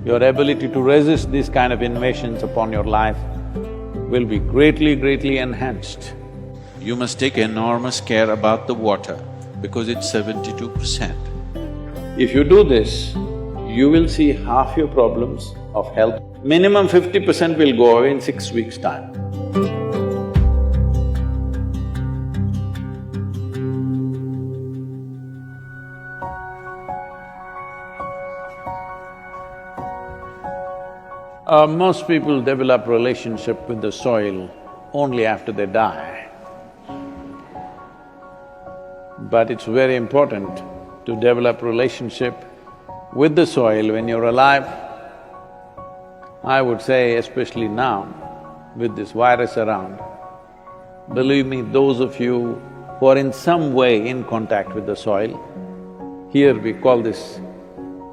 your ability to resist these kind of invasions upon your life will be greatly enhanced. You must take enormous care about the water because it's 72%. If you do this, you will see half your problems of health. Minimum 50% will go away in 6 weeks' time. Most people develop relationship with the soil only after they die. But it's very important to develop relationship with the soil when you're alive. I would say especially now, with this virus around, believe me, those of you who are in some way in contact with the soil, here we call this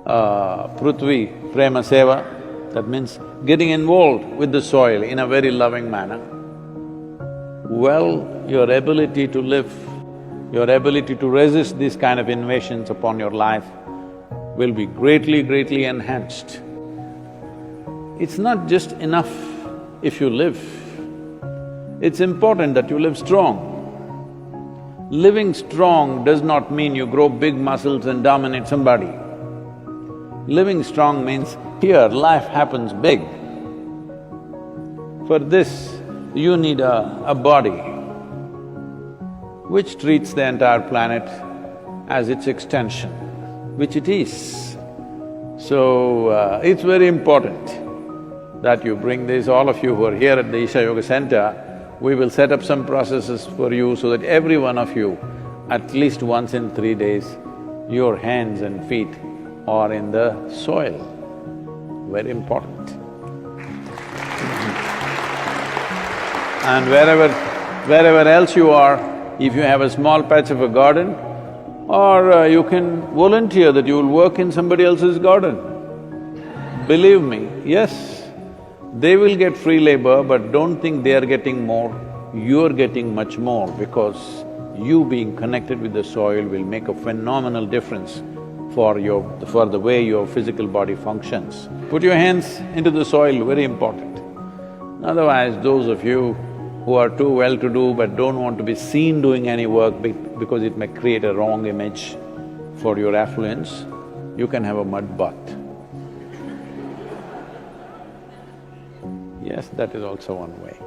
Prithvi Prema Seva, that means getting involved with the soil in a very loving manner. Well, your ability to live, your ability to resist these kind of invasions upon your life will be greatly enhanced. It's not just enough if you live, it's important that you live strong. Living strong does not mean you grow big muscles and dominate somebody. Living strong means here life happens big. For this, you need a body which treats the entire planet as its extension, which it is. So, it's very important that you bring this, all of you who are here at the Isha Yoga Center, we will set up some processes for you so that every one of you, at least once in 3 days, your hands and feet are in the soil. Very important. And wherever else you are, if you have a small patch of a garden, or you can volunteer that you will work in somebody else's garden. Believe me, yes, they will get free labor, but don't think they are getting more, you're getting much more because you being connected with the soil will make a phenomenal difference for the way your physical body functions. Put your hands into the soil, very important. Otherwise, those of you who are too well-to-do but don't want to be seen doing any work because it may create a wrong image for your affluence, you can have a mud bath. Yes, that is also one way.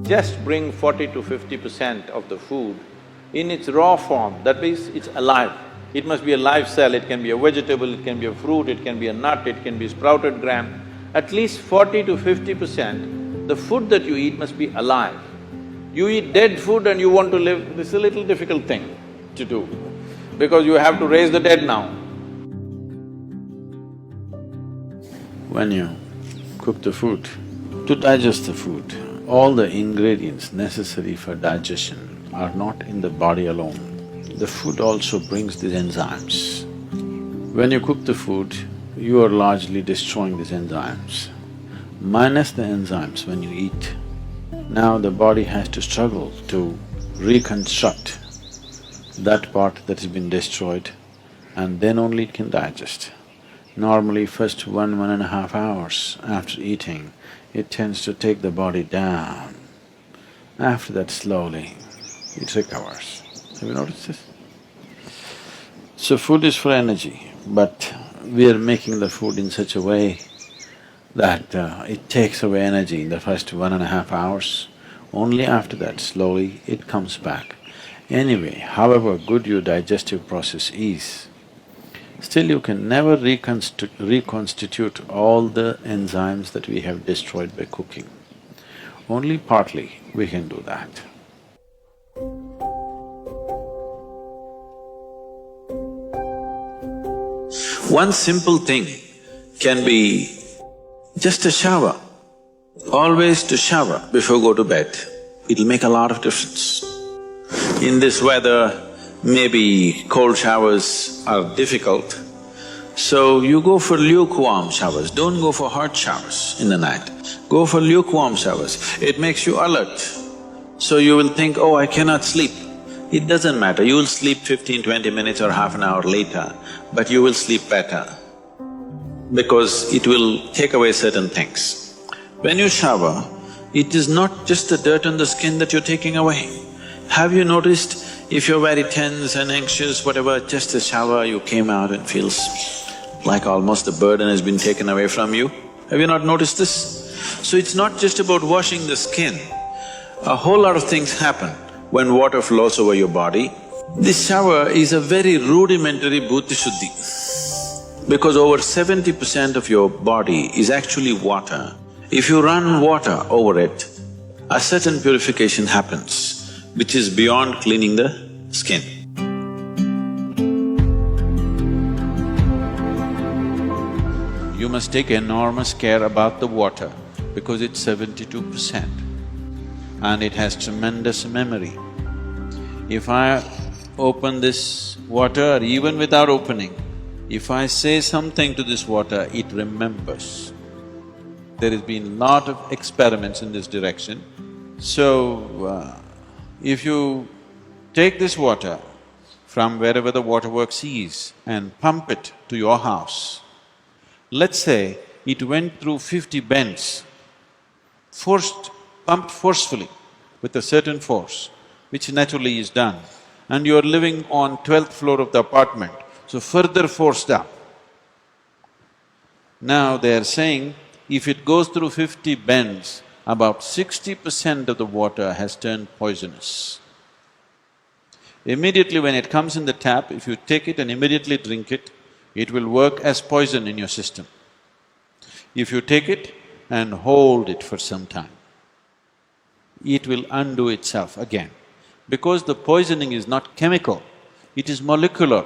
Just bring 40 to 50% of the food in its raw form, that means it's alive. It must be a live cell, it can be a vegetable, it can be a fruit, it can be a nut, it can be sprouted gram. At least 40 to 50%, the food that you eat must be alive. You eat dead food and you want to live, this is a little difficult thing to do, because you have to raise the dead now. When you cook the food, to digest the food, all the ingredients necessary for digestion are not in the body alone. The food also brings these enzymes. When you cook the food, you are largely destroying these enzymes. Minus the enzymes when you eat, now the body has to struggle to reconstruct that part that has been destroyed, and then only it can digest. Normally, first 1.5 hours after eating, it tends to take the body down. After that, slowly, it recovers. Have you noticed this? So food is for energy, but we are making the food in such a way that it takes away energy in the first 1.5 hours. Only after that, slowly, it comes back. Anyway, however good your digestive process is, still you can never reconstitute all the enzymes that we have destroyed by cooking. Only partly we can do that. One simple thing can be just a shower. Always to shower before go to bed, it'll make a lot of difference. In this weather, maybe cold showers are difficult, so you go for lukewarm showers, don't go for hot showers in the night. Go for lukewarm showers, it makes you alert. So you will think, oh, I cannot sleep. It doesn't matter, you will sleep 15–20 minutes or half an hour later, but you will sleep better because it will take away certain things. When you shower, it is not just the dirt on the skin that you're taking away. Have you noticed, if you're very tense and anxious, whatever, just a shower, you came out and feels like almost the burden has been taken away from you? Have you not noticed this? So it's not just about washing the skin, a whole lot of things happen when water flows over your body. This shower is a very rudimentary buddhi shuddhi because over 70% of your body is actually water. If you run water over it, a certain purification happens, which is beyond cleaning the skin. You must take enormous care about the water because it's 72% and it has tremendous memory. If I open this water, or even without opening, if I say something to this water, it remembers. There has been lot of experiments in this direction. So, if you take this water from wherever the waterworks is and pump it to your house, let's say it went through 50 bends, pumped forcefully with a certain force, which naturally is done, and you're living on 12th floor of the apartment, so further forced up. Now they're saying, if it goes through 50 bends, about 60% of the water has turned poisonous. Immediately when it comes in the tap, if you take it and immediately drink it, it will work as poison in your system. If you take it and hold it for some time, it will undo itself again. Because the poisoning is not chemical, it is molecular.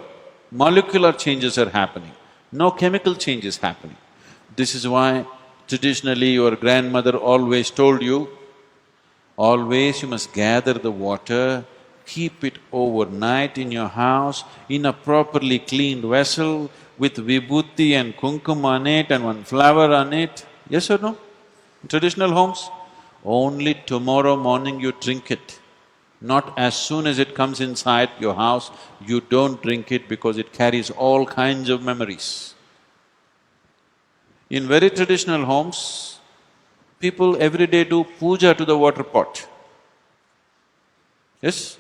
Molecular changes are happening, no chemical change is happening. This is why traditionally your grandmother always told you, always you must gather the water, keep it overnight in your house in a properly cleaned vessel with vibhuti and kumkum on it and one flower on it. Yes or no? In traditional homes, only tomorrow morning you drink it. Not as soon as it comes inside your house, you don't drink it because it carries all kinds of memories. In very traditional homes, people every day do puja to the water pot. Yes?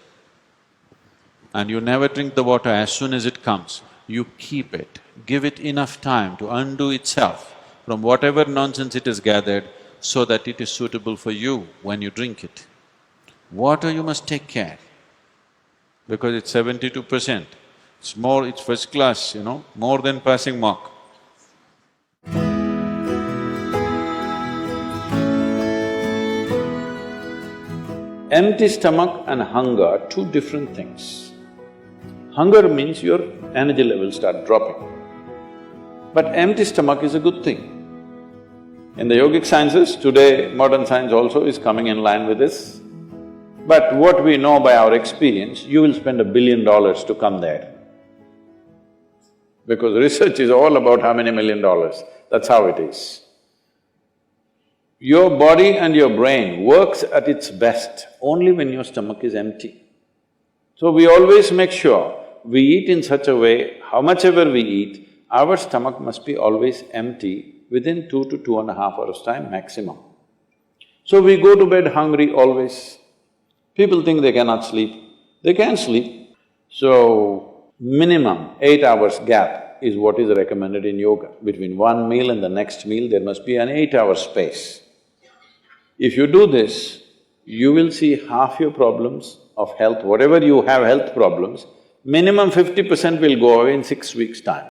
And you never drink the water as soon as it comes. You keep it, give it enough time to undo itself from whatever nonsense it has gathered so that it is suitable for you when you drink it. Water you must take care because it's 72%. It's first class, more than passing mark. Empty stomach and hunger are two different things. Hunger means your energy levels start dropping. But empty stomach is a good thing. In the yogic sciences, today modern science also is coming in line with this. But what we know by our experience, you will spend $1 billion to come there. Because research is all about how many $1 million, that's how it is. Your body and your brain works at its best only when your stomach is empty. So we always make sure we eat in such a way, how much ever we eat, our stomach must be always empty within 2 to 2.5 hours' time maximum. So we go to bed hungry always. People think they cannot sleep, they can sleep. So, minimum 8 hours gap is what is recommended in yoga. Between one meal and the next meal, there must be an 8-hour space. If you do this, you will see half your problems of health, whatever you have health problems, minimum 50% will go away in 6 weeks' time.